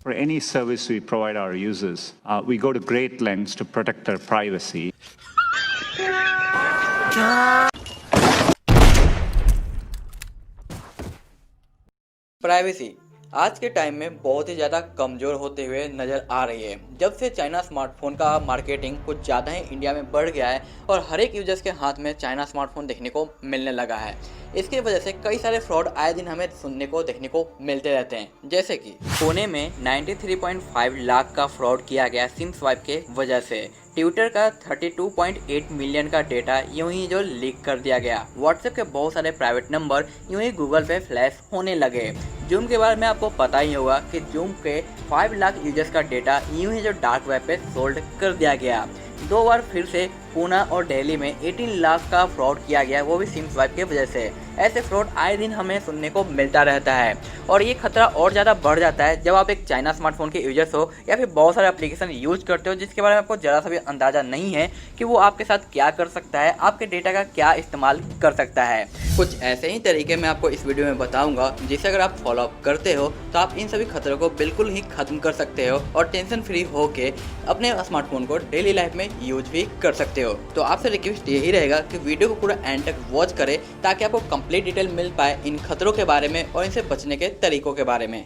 For any service we provide our users, we go to great lengths to protect their privacy. Privacy आज के time में बहुत ही ज़्यादा कमज़ोर होते हुए नज़र आ रही है। जब से चाइना स्मार्टफोन का मार्केटिंग कुछ ज़्यादा ही इंडिया में बढ़ गया है और हर एक यूजर्स के हाथ में चाइना स्मार्टफोन देखने को मिलने लगा है, इसकी वजह से कई सारे फ्रॉड आए दिन हमें सुनने को देखने को मिलते रहते हैं। जैसे कि पुणे में 93.5 लाख का फ्रॉड किया गया सिम स्वाइप के वजह से। ट्विटर का 32.8 मिलियन का डेटा यूं ही जो लीक कर दिया गया। व्हाट्सएप के बहुत सारे प्राइवेट नंबर यूं ही गूगल पे फ्लैश होने लगे। जूम के बारे में आपको पता ही होगा कि जूम के 5 लाख यूजर्स का डेटा यूं ही जो डार्क वेब पे सोल्ड कर दिया गया। 2 बार फिर से पूना और दिल्ली में 18 लाख का फ्रॉड किया गया, वो भी सिम स्वाइप की वजह से। ऐसे फ्रॉड आए दिन हमें सुनने को मिलता रहता है और ये खतरा और ज़्यादा बढ़ जाता है जब आप एक चाइना स्मार्टफोन के यूजर्स हो या फिर बहुत सारे एप्लीकेशन यूज करते हो जिसके बारे में आपको ज़रा सा भी अंदाज़ा नहीं है कि वो आपके साथ क्या कर सकता है, आपके डेटा का क्या इस्तेमाल कर सकता है। कुछ ऐसे ही तरीके मैं आपको इस वीडियो में बताऊंगा जिसे अगर आप फॉलो अप करते हो तो आप इन सभी खतरों को बिल्कुल ही खत्म कर सकते हो और टेंशन फ्री होके अपने स्मार्टफोन को डेली लाइफ में यूज भी कर सकते हो। तो आपसे रिक्वेस्ट यही रहेगा कि वीडियो को पूरा एंड तक वॉच करें ताकि आपको कंप्लीट डिटेल मिल पाए इन खतरों के बारे में और इनसे बचने के तरीकों के बारे में।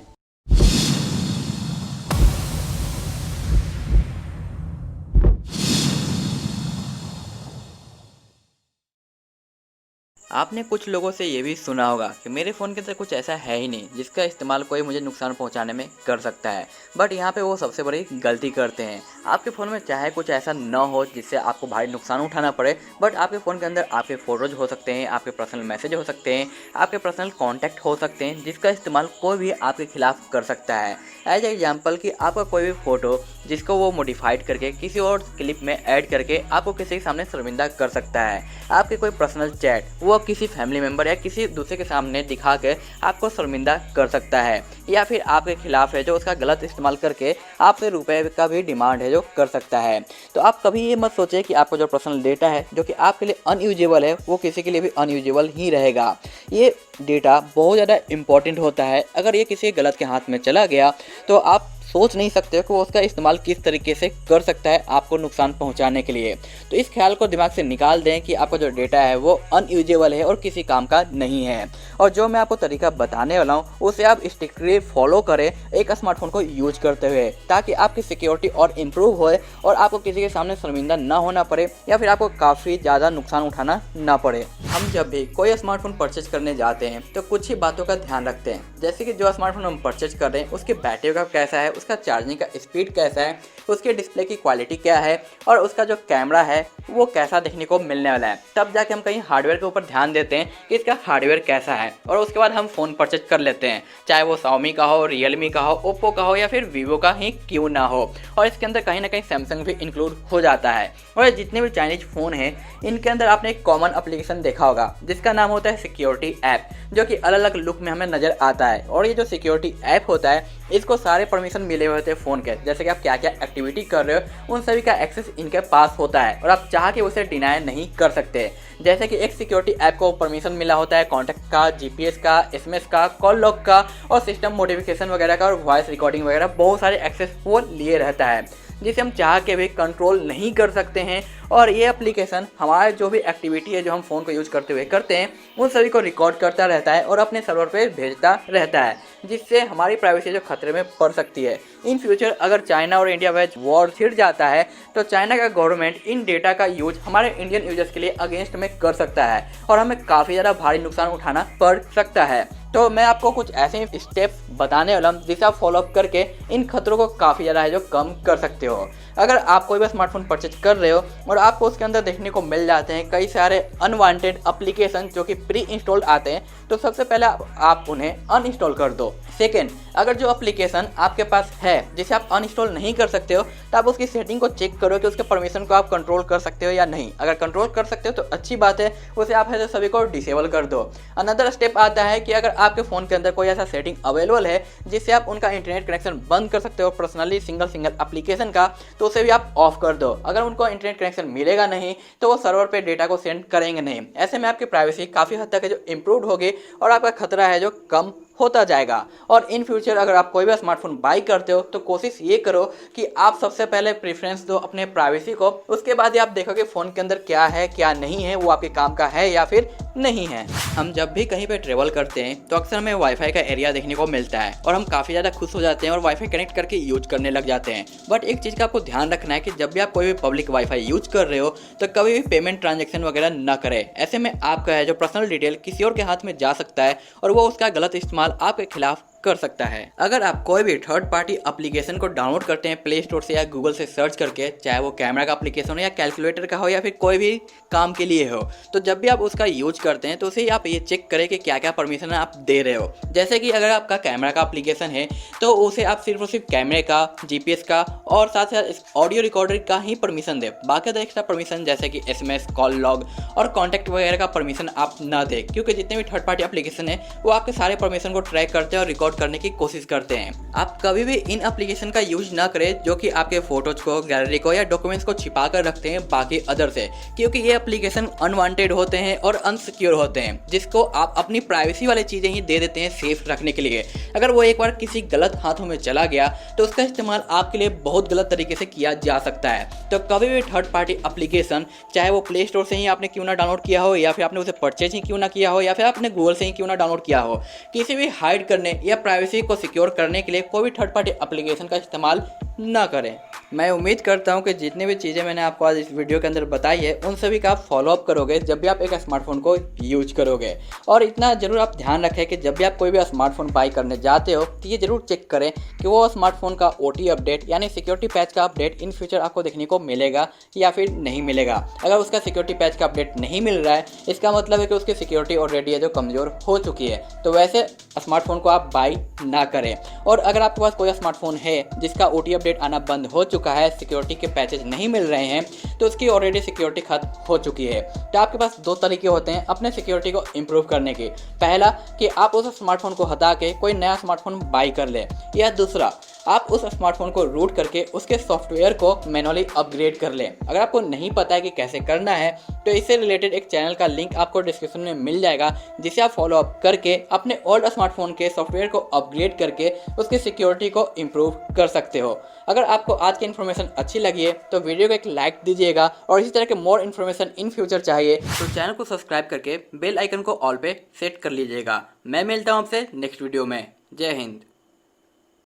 आपने कुछ लोगों से ये भी सुना होगा कि मेरे फ़ोन के अंदर कुछ ऐसा है ही नहीं जिसका इस्तेमाल कोई मुझे नुकसान पहुंचाने में कर सकता है। बट यहाँ पे वो सबसे बड़ी गलती करते हैं। आपके फ़ोन में चाहे कुछ ऐसा न हो जिससे आपको भारी नुकसान उठाना पड़े, बट आपके फ़ोन के अंदर आपके फ़ोटोज़ हो सकते हैं, आपके पर्सनल मैसेज हो सकते हैं, आपके पर्सनल कॉन्टैक्ट हो सकते हैं जिसका इस्तेमाल कोई भी आपके खिलाफ कर सकता है। एज एग्जाम्पल कि आपका कोई भी फ़ोटो जिसको वो मॉडिफाइड करके किसी और क्लिप में ऐड करके आपको किसी के सामने शर्मिंदा कर सकता है। आपके कोई पर्सनल चैट वो किसी फैमिली मेम्बर या किसी दूसरे के सामने दिखा के आपको शर्मिंदा कर सकता है, या फिर आपके खिलाफ है जो उसका गलत इस्तेमाल करके आपसे रुपए का भी डिमांड है जो कर सकता है। तो आप कभी ये मत सोचें कि आपका जो पर्सनल डेटा है जो कि आपके लिए अनयूजेबल है वो किसी के लिए भी अनयूजेबल ही रहेगा। ये डेटा बहुत ज़्यादा इंपॉर्टेंट होता है। अगर ये किसी गलत के हाथ में चला गया तो आप सोच नहीं सकते हो कि वो उसका इस्तेमाल किस तरीके से कर सकता है आपको नुकसान पहुंचाने के लिए। तो इस ख्याल को दिमाग से निकाल दें कि आपका जो डेटा है वो अनयूजेबल है और किसी काम का नहीं है। और जो मैं आपको तरीका बताने वाला हूँ उसे आप स्ट्रिक्टली फॉलो करें एक स्मार्टफोन को यूज करते हुए, ताकि आपकी सिक्योरिटी और इम्प्रूव होए और आपको किसी के सामने शर्मिंदा ना होना पड़े या फिर आपको काफ़ी ज़्यादा नुकसान उठाना ना पड़े। हम जब भी कोई स्मार्टफोन परचेज करने जाते हैं तो कुछ ही बातों का ध्यान रखते हैं, जैसे कि जो स्मार्टफोन हम परचेज कर रहे हैं उसकी बैटरी का कैसा है, उसका चार्जिंग का स्पीड कैसा है, उसके डिस्प्ले की क्वालिटी क्या है और उसका जो कैमरा है वो कैसा देखने को मिलने वाला है। तब जाके हम कहीं हार्डवेयर के ऊपर ध्यान देते हैं कि इसका हार्डवेयर कैसा है और उसके बाद हम फ़ोन परचेज कर लेते हैं, चाहे वो Xiaomi का हो, Realme का हो, Oppo का हो या फिर Vivo का ही क्यों ना हो। और इसके अंदर कहीं ना कहीं Samsung भी इंक्लूड हो जाता है। और जितने भी चाइनीज फ़ोन हैं इनके अंदर आपने एक कॉमन एप्लीकेशन देखा होगा जिसका नाम होता है सिक्योरिटी ऐप, जो कि अलग अलग लुक में हमें नज़र आता है। और ये जो सिक्योरिटी ऐप होता है इसको सारे परमिशन मिले हुए होते हैं फ़ोन के, जैसे कि आप क्या क्या एक्टिविटी कर रहे हो उन सभी का एक्सेस इनके पास होता है और आप चाह के उसे डिनाई नहीं कर सकते। जैसे कि एक सिक्योरिटी ऐप को परमिशन मिला होता है कॉन्टैक्ट का, जीपीएस का, एसएमएस का, कॉल लॉग का और सिस्टम मॉडिफिकेशन वगैरह का और वॉइस रिकॉर्डिंग वगैरह बहुत सारे एक्सेस वो लिए रहता है, जिसे हम चाह के भी कंट्रोल नहीं कर सकते हैं। और ये एप्लीकेशन हमारे जो भी एक्टिविटी है जो हम फ़ोन को यूज़ करते हुए करते हैं उन सभी को रिकॉर्ड करता रहता है और अपने सर्वर पे भेजता रहता है, जिससे हमारी प्राइवेसी जो खतरे में पड़ सकती है। इन फ्यूचर अगर चाइना और इंडिया में वॉर छिड़ जाता है तो चाइना का गवर्नमेंट इन डेटा का यूज हमारे इंडियन यूजर्स के लिए अगेंस्ट में कर सकता है और हमें काफ़ी ज़्यादा भारी नुकसान उठाना पड़ सकता है। तो मैं आपको कुछ ऐसे स्टेप्स बताने वाला हूँ जिसे आप फॉलोअप करके इन खतरों को काफ़ी ज़्यादा है जो कम कर सकते हो। अगर आप कोई भी स्मार्टफोन परचेज कर रहे हो और आपको उसके अंदर देखने को मिल जाते हैं कई सारे अनवांटेड एप्लीकेशन जो कि प्री इंस्टॉल्ड आते हैं, तो सबसे पहले आप उन्हें अनइंस्टॉल कर दो। सेकेंड, अगर जो एप्लीकेशन आपके पास है जिसे आप अनइंस्टॉल नहीं कर सकते हो तो आप उसकी सेटिंग को चेक करो कि उसके परमिशन को आप कंट्रोल कर सकते हो या नहीं। अगर कंट्रोल कर सकते हो तो अच्छी बात है, उसे आप है सभी को डिसेबल कर दो। अनदर स्टेप आता है कि अगर आपके फ़ोन के अंदर कोई ऐसा सेटिंग अवेलेबल है जिससे आप उनका इंटरनेट कनेक्शन बंद कर सकते हो पर्सनली सिंगल एप्लीकेशन का, तो उसे भी आप ऑफ कर दो। अगर उनको इंटरनेट कनेक्शन मिलेगा नहीं तो वो सर्वर पे डेटा को सेंड करेंगे नहीं। ऐसे में आपकी प्राइवेसी काफ़ी हद तक है जो इम्प्रूव होगी और आपका खतरा है जो कम होता जाएगा। और इन फ्यूचर अगर आप कोई भी स्मार्टफोन बाई करते हो तो कोशिश ये करो कि आप सबसे पहले प्रेफरेंस दो अपने प्राइवेसी को, उसके बाद ही आप देखोगे फ़ोन के अंदर क्या है क्या नहीं है, वो आपके काम का है या फिर नहीं है। हम जब भी कहीं पे ट्रेवल करते हैं तो अक्सर हमें वाईफाई का एरिया देखने को मिलता है और हम काफ़ी ज़्यादा खुश हो जाते हैं और वाईफाई कनेक्ट करके यूज करने लग जाते हैं। बट एक चीज़ का आपको ध्यान रखना है कि जब भी आप कोई भी पब्लिक वाईफाई यूज कर रहे हो तो कभी भी पेमेंट ट्रांजैक्शन वगैरह ना करें। ऐसे में आपका है जो पर्सनल डिटेल किसी और के हाथ में जा सकता है और वो उसका गलत इस्तेमाल आपके खिलाफ कर सकता है। अगर आप कोई भी थर्ड पार्टी एप्लीकेशन को डाउनलोड करते हैं प्ले स्टोर से या गूगल से सर्च करके, चाहे वो कैमरा का एप्लीकेशन हो या कैलकुलेटर का हो या फिर कोई भी काम के लिए हो, तो जब भी आप उसका यूज करते हैं तो उसे आप ये चेक करें कि क्या क्या परमिशन आप दे रहे हो। जैसे कि अगर आपका कैमरा का एप्लीकेशन है तो उसे आप सिर्फ और सिर्फ कैमरे का, जीपीएस का और साथ साथ ऑडियो रिकॉर्डर का ही परमिशन दे। बाकी तो एक्स्ट्रा परमिशन जैसे कि एसएमएस, कॉल लॉग और कॉन्टैक्ट वगैरह का परमिशन आप ना दें, क्योंकि जितने भी थर्ड पार्टी एप्लीकेशन है वो आपके सारे परमिशन को ट्रैक करते हैं और रिकॉर्ड करने की कोशिश करते हैं। आप कभी भी इन एप्लीकेशन का यूज ना करें जो कि आपके फोटोज को, गैलरी को या डॉक्यूमेंट्स को छिपा कर रखते हैं बाकी अदर से, क्योंकि ये एप्लीकेशन अनवांटेड होते हैं और अनसिक्योर होते हैं, जिसको आप अपनी प्राइवेसी वाली चीजें ही दे देते हैं सेफ रखने के लिए। अगर वो एक बार किसी गलत हाथों में चला गया तो उसका इस्तेमाल आपके लिए बहुत गलत तरीके से किया जा सकता है। तो कभी भी थर्ड पार्टी एप्लीकेशन, चाहे वो प्ले स्टोर से ही आपने क्यों ना डाउनलोड किया हो या फिर आपने उसे परचेज ही क्यों ना किया हो या फिर आपने गूगल से ही क्यों ना डाउनलोड किया हो, किसी भी हाइड करने या प्राइवेसी को सिक्योर करने के लिए कोई भी थर्ड पार्टी एप्लीकेशन का इस्तेमाल ना करें। मैं उम्मीद करता हूं कि जितनी भी चीज़ें मैंने आपको आज इस वीडियो के अंदर बताई है उन सभी का आप फॉलो अप करोगे जब भी आप एक स्मार्टफोन को यूज करोगे। और इतना जरूर आप ध्यान रखें कि जब भी आप कोई भी स्मार्टफोन बाई करने जाते हो तो ये जरूर चेक करें कि वो स्मार्टफोन का OT अपडेट यानी सिक्योरिटी पैच का अपडेट इन फ्यूचर आपको देखने को मिलेगा या फिर नहीं मिलेगा। अगर उसका सिक्योरिटी पैच का अपडेट नहीं मिल रहा है इसका मतलब है कि उसकी सिक्योरिटी ऑलरेडी है जो कमज़ोर हो चुकी है, तो वैसे स्मार्टफोन को आप बाई ना करें। और अगर आपके पास कोई स्मार्टफोन है जिसका OT अपडेट आना बंद हो चुका है, सिक्योरिटी के पैचेज नहीं मिल रहे हैं, तो उसकी ऑलरेडी सिक्योरिटी खत्म हो चुकी है। तो आपके पास दो तरीके होते हैं अपने सिक्योरिटी को इम्प्रूव करने के। पहला कि आप उस स्मार्टफोन को हटा के कोई नया स्मार्टफोन बाई कर ले, या दूसरा आप उस स्मार्टफोन को रूट करके उसके सॉफ्टवेयर को मैनुअली अपग्रेड कर लें। अगर आपको नहीं पता है कि कैसे करना है तो इससे रिलेटेड एक चैनल का लिंक आपको डिस्क्रिप्शन में मिल जाएगा, जिसे आप फॉलो अप करके अपने ओल्ड स्मार्टफोन के सॉफ्टवेयर को अपग्रेड करके उसकी सिक्योरिटी को इम्प्रूव कर सकते हो। अगर आपको आज की इन्फॉर्मेशन अच्छी लगी है तो वीडियो को एक लाइक दीजिएगा और इसी तरह के मोर इन्फॉर्मेशन इन फ्यूचर चाहिए तो चैनल को सब्सक्राइब करके बेल आइकन को ऑल पे सेट कर लीजिएगा। मैं मिलता हूँ आपसे नेक्स्ट वीडियो में। जय हिंद।